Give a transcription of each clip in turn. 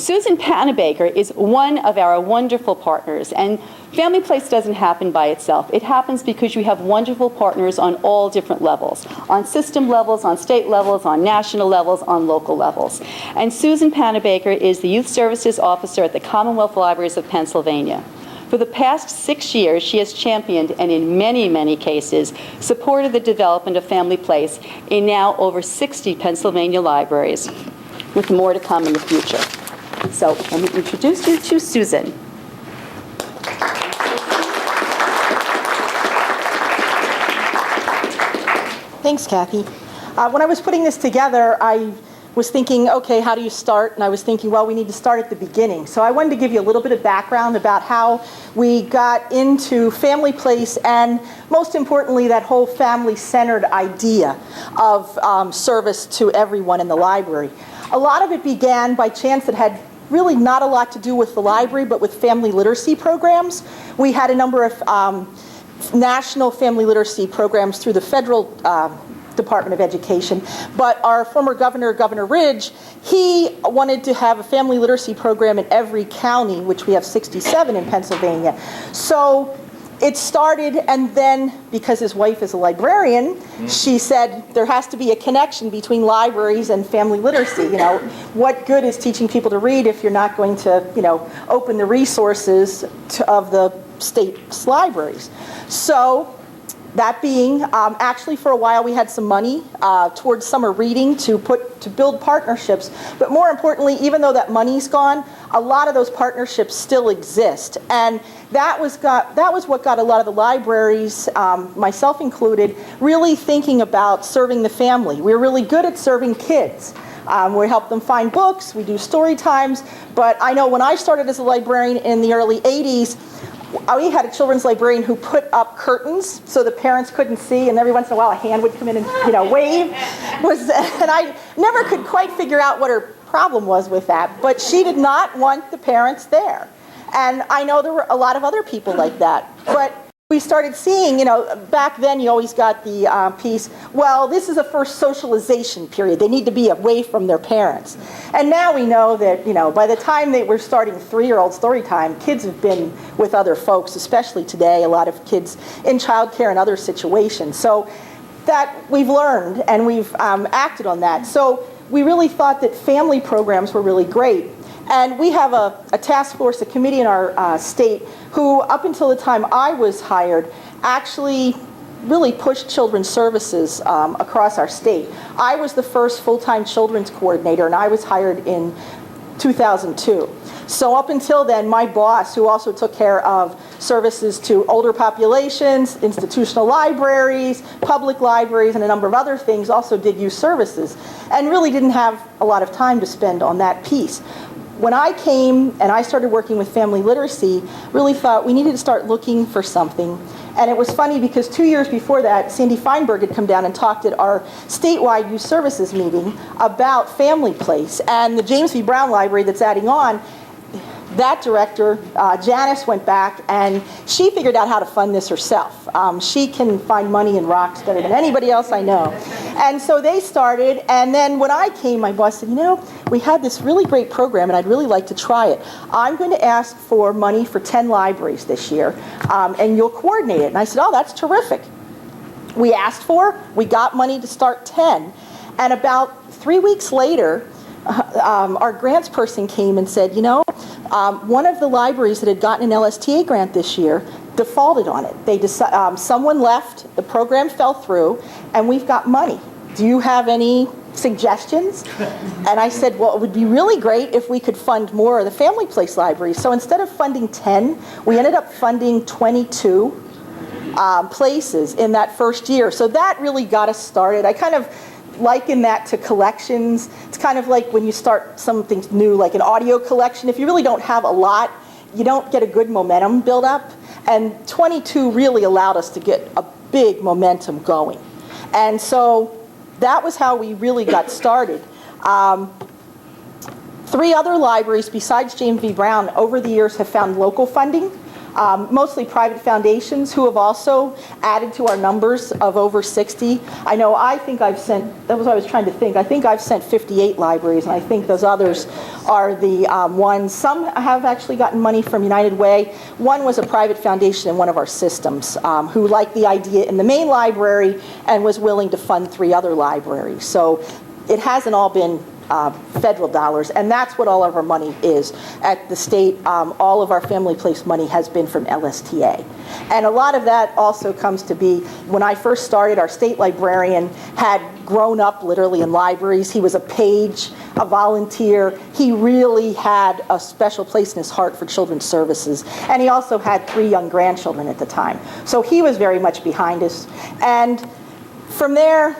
Susan Pannebaker is one of our wonderful partners, and Family Place doesn't happen by itself. It happens because you have wonderful partners on all different levels, on system levels, on state levels, on national levels, on local levels. And Susan Pannebaker is the Youth Services Officer at the Commonwealth Libraries of Pennsylvania. For the past 6 years, she has championed and in many, many cases, supported the development of Family Place in now over 60 Pennsylvania libraries, with more to come in the future. So let me introduce you to Susan. Thanks, Kathy. When I was putting this together, I was thinking, okay, how do you start? And I was thinking, well, we need to start at the beginning. So I wanted to give you a little bit of background about how we got into Family Place and, most importantly, that whole family-centered idea of service to everyone in the library. A lot of it began by chance. It had really not a lot to do with the library, but with family literacy programs. We had a number of national family literacy programs through the federal Department of Education, but our former governor, Governor Ridge, he wanted to have a family literacy program in every county, which we have 67 in Pennsylvania. So it started, and then because his wife is a librarian, she said there has to be a connection between libraries and family literacy. You know, what good is teaching people to read if you're not going to, you know, open the resources of the state's libraries? So that being, actually for a while we had some money towards summer reading to build partnerships. But more importantly, even though that money's gone, a lot of those partnerships still exist. And that was what got a lot of the libraries, myself included, really thinking about serving the family. We're really good at serving kids. We help them find books, we do story times. But I know when I started as a librarian in the early 80s, we had a children's librarian who put up curtains so the parents couldn't see, and every once in a while a hand would come in and, you know, wave. And I never could quite figure out what her problem was with that, but she did not want the parents there. And I know there were a lot of other people like that. But we started seeing, you know, back then you always got the piece, well, this is a first socialization period. They need to be away from their parents. And now we know that, you know, by the time they were starting 3-year-old story time, kids have been with other folks, especially today, a lot of kids in childcare and other situations. So that we've learned and we've acted on that. So we really thought that family programs were really great. And we have a task force, a committee in our state who, up until the time I was hired, actually really pushed children's services across our state. I was the first full-time children's coordinator, and I was hired in 2002. So up until then, my boss, who also took care of services to older populations, institutional libraries, public libraries, and a number of other things, also did youth services, and really didn't have a lot of time to spend on that piece. When I came and I started working with family literacy, really thought we needed to start looking for something. And it was funny because 2 years before that, Sandy Feinberg had come down and talked at our statewide youth services meeting about Family Place. And the James V. Brown Library that's adding on, that director, Janice, went back and she figured out how to fund this herself. She can find money in rocks better than anybody else I know. And so they started, and then when I came, my boss said, you know, we had this really great program and I'd really like to try it. I'm going to ask for money for 10 libraries this year, and you'll coordinate it. And I said, oh, that's terrific. We asked for, we got money to start 10, and about 3 weeks later, our grants person came and said, you know, one of the libraries that had gotten an LSTA grant this year defaulted on it. They someone left, the program fell through, and we've got money. Do you have any suggestions? And I said, well, it would be really great if we could fund more of the Family Place libraries. So instead of funding 10, we ended up funding 22 places in that first year. So that really got us started. I kind of liken that to collections. It's kind of like when you start something new, like an audio collection. If you really don't have a lot, you don't get a good momentum build up. And 22 really allowed us to get a big momentum going. And so that was how we really got started. 3 other libraries besides James V. Brown over the years have found local funding. mostly private foundations who have also added to our numbers of over 60. I know I think I've sent, that was what I was trying to think, I think I've sent 58 libraries, and I think those others are the ones. Some have actually gotten money from United Way. One was a private foundation in one of our systems who liked the idea in the main library and was willing to fund 3 other libraries. So it hasn't all been federal dollars, and that's what all of our money is. At the state, all of our Family Place money has been from LSTA. And a lot of that also comes to be, when I first started, our state librarian had grown up literally in libraries. He was a page, a volunteer. He really had a special place in his heart for children's services. And he also had 3 young grandchildren at the time. So he was very much behind us. And from there,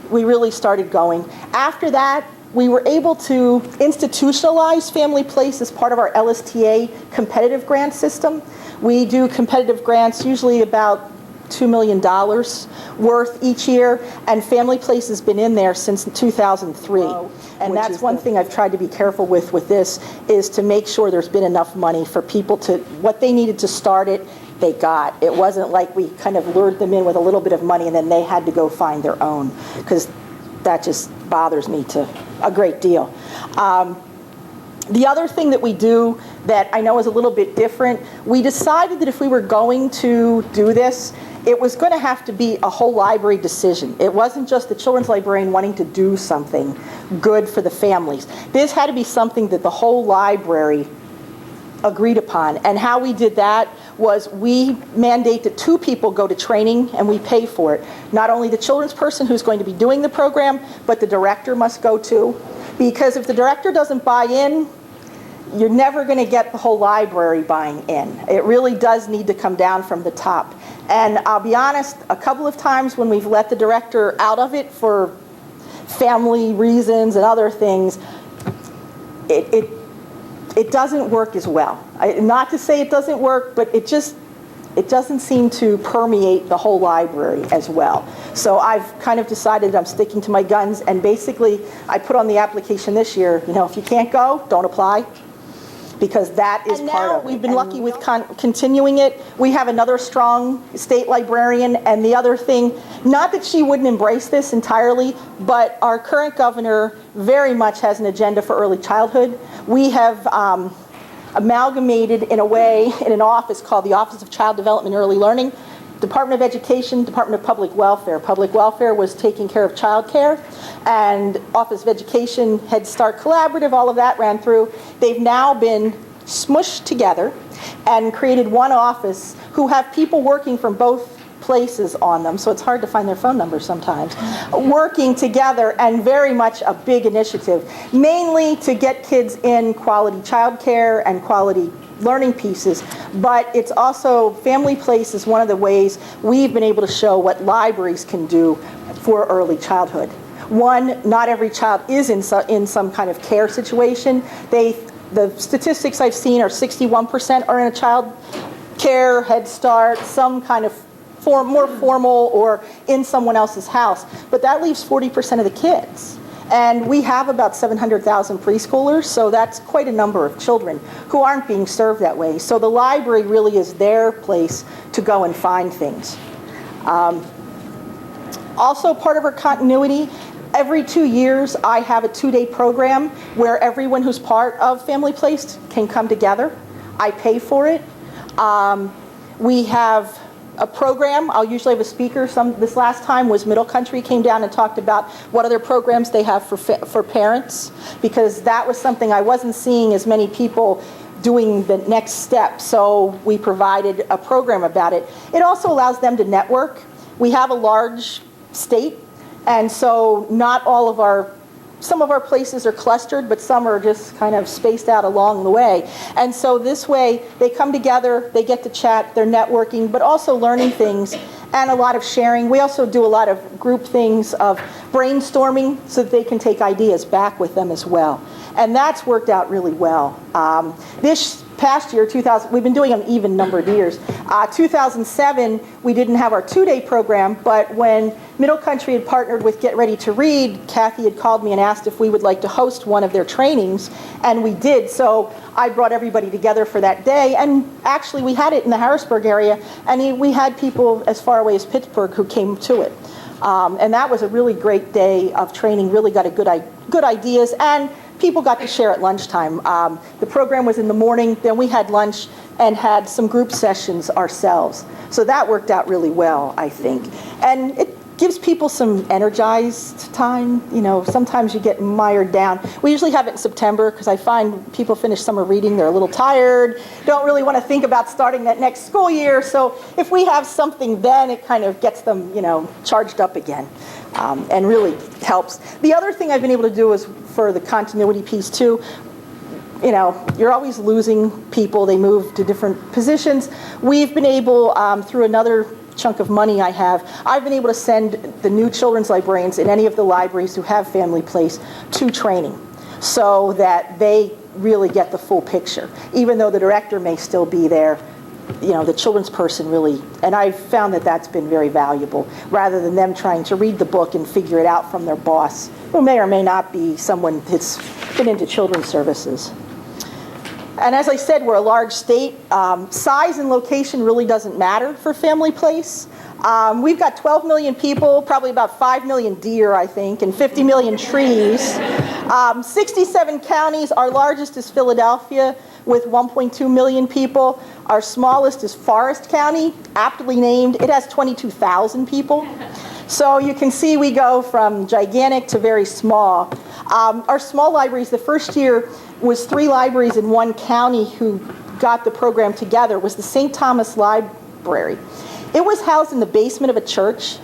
we really started going. After that, we were able to institutionalize Family Place as part of our LSTA competitive grant system. We do competitive grants, usually about $2 million worth each year, and Family Place has been in there since 2003. And that's one thing I've tried to be careful with this, is to make sure there's been enough money for people to, what they needed to start it, they got. It wasn't like we kind of lured them in with a little bit of money and then they had to go find their own, because that just bothers me to a great deal. The other thing that we do that I know is a little bit different, we decided that if we were going to do this, it was going to have to be a whole library decision. It wasn't just the children's librarian wanting to do something good for the families. This had to be something that the whole library agreed upon. And how we did that was we mandate that 2 people go to training and we pay for it. Not only the children's person who's going to be doing the program, but the director must go too. Because if the director doesn't buy in, you're never going to get the whole library buying in. It really does need to come down from the top. And I'll be honest, a couple of times when we've let the director out of it for family reasons and other things, it doesn't work as well. Not to say it doesn't work, but it doesn't seem to permeate the whole library as well. So I've kind of decided I'm sticking to my guns, and basically I put on the application this year, you know, if you can't go, don't apply, because that is part of it. We've been lucky with continuing it. We have another strong state librarian, and the other thing, not that she wouldn't embrace this entirely, but our current governor very much has an agenda for early childhood. We have amalgamated in a way in an office called the Office of Child Development and Early Learning, Department of Education, Department of Public Welfare. Public Welfare was taking care of child care, and Office of Education, Head Start Collaborative, all of that ran through. They've now been smushed together and created one office who have people working from both places on them, so it's hard to find their phone numbers sometimes, working together, and very much a big initiative, mainly to get kids in quality childcare and quality learning pieces, but it's also, Family Place is one of the ways we've been able to show what libraries can do for early childhood. One, not every child is in some kind of care situation. The statistics I've seen are 61% are in a child care, Head Start, some kind of more formal or in someone else's house. But that leaves 40% of the kids. And we have about 700,000 preschoolers, so that's quite a number of children who aren't being served that way. So the library really is their place to go and find things. Also part of our continuity, every 2 years I have a 2-day program where everyone who's part of Family Place can come together. I pay for it. We have a program. I'll usually have a speaker. This last time was Middle Country, came down and talked about what other programs they have for parents, because that was something I wasn't seeing as many people doing the next step. So we provided a program about it. It also allows them to network. We have a large state, and so not all of some of our places are clustered, but some are just kind of spaced out along the way. And so this way, they come together, they get to chat, they're networking, but also learning things, and a lot of sharing. We also do a lot of group things of brainstorming so that they can take ideas back with them as well. And that's worked out really well. This past year, we've been doing an even number of years. 2007, we didn't have our 2-day program, but when Middle Country had partnered with Get Ready to Read. Kathy had called me and asked if we would like to host one of their trainings, and we did. So I brought everybody together for that day, and actually we had it in the Harrisburg area, and we had people as far away as Pittsburgh who came to it. And that was a really great day of training, really got a good ideas, and people got to share at lunchtime. The program was in the morning, then we had lunch and had some group sessions ourselves. So that worked out really well, I think. And it gives people some energized time. You know, sometimes you get mired down. We usually have it in September because I find people finish summer reading, they're a little tired, don't really want to think about starting that next school year. So if we have something then, it kind of gets them, you know, charged up again. And really helps. The other thing I've been able to do is for the continuity piece too, you know, you're always losing people, they move to different positions. We've been able, through another chunk of money I've been able to send the new children's librarians in any of the libraries who have Family Place to training so that they really get the full picture. Even though the director may still be there, you know, the children's person really, and I've found that that's been very valuable, rather than them trying to read the book and figure it out from their boss, who may or may not be someone that's been into children's services. And as I said, we're a large state. Size and location really doesn't matter for Family Place. We've got 12 million people, probably about 5 million deer, I think, and 50 million trees. 67 counties. Our largest is Philadelphia with 1.2 million people. Our smallest is Forest County, aptly named. It has 22,000 people. So you can see we go from gigantic to very small. Our small libraries, the first year was 3 libraries in one county who got the program together. It was the St. Thomas Library. It was housed in the basement of a church.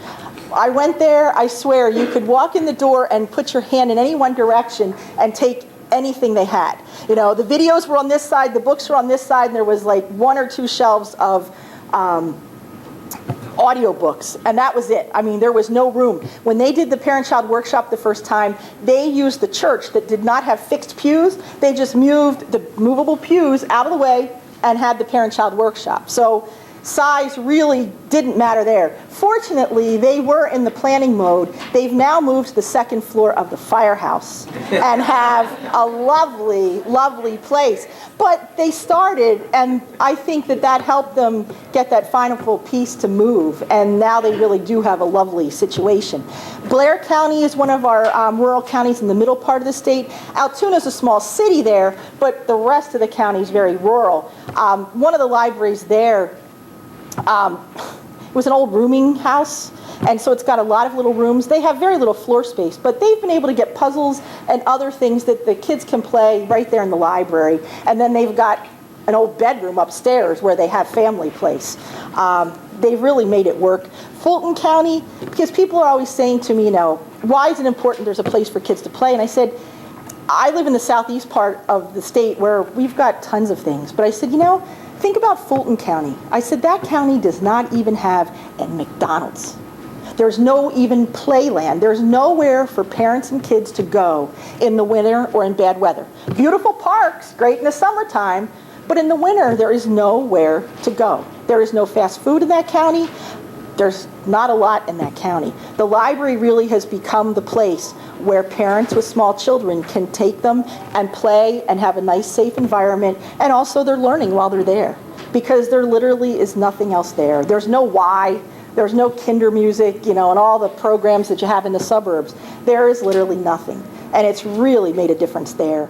I went there, I swear, you could walk in the door and put your hand in any one direction and take anything they had. You know, the videos were on this side, the books were on this side, and there was like 1 or 2 shelves of audiobooks, and that was it. I mean, there was no room. When they did the parent-child workshop the first time, they used the church that did not have fixed pews. They just moved the movable pews out of the way and had the parent-child workshop. So size really didn't matter there. Fortunately, they were in the planning mode. They've now moved to the 2nd floor of the firehouse and have a lovely, lovely place. But they started, and I think that that helped them get that final piece to move, and now they really do have a lovely situation. Blair County is one of our rural counties in the middle part of the state. Altoona is a small city there, but the rest of the county is very rural. One of the libraries there, it was an old rooming house, and so it's got a lot of little rooms. They have very little floor space, but they've been able to get puzzles and other things that the kids can play right there in the library. And then they've got an old bedroom upstairs where they have Family Place. They've really made it work. Fulton County, because people are always saying to me, you know, why is it important there's a place for kids to play? And I said, I live in the southeast part of the state where we've got tons of things. But I said, you know, think about Fulton County. I said, that county does not even have a McDonald's. There's no even playland. There's nowhere for parents and kids to go in the winter or in bad weather. Beautiful parks, great in the summertime, but in the winter there is nowhere to go. There is no fast food in that county. There's not a lot in that county. The library really has become the place where parents with small children can take them and play and have a nice, safe environment, and also they're learning while they're there, because there literally is nothing else there. There's no Y, there's no kinder music, you know, and all the programs that you have in the suburbs. There is literally nothing, and it's really made a difference there.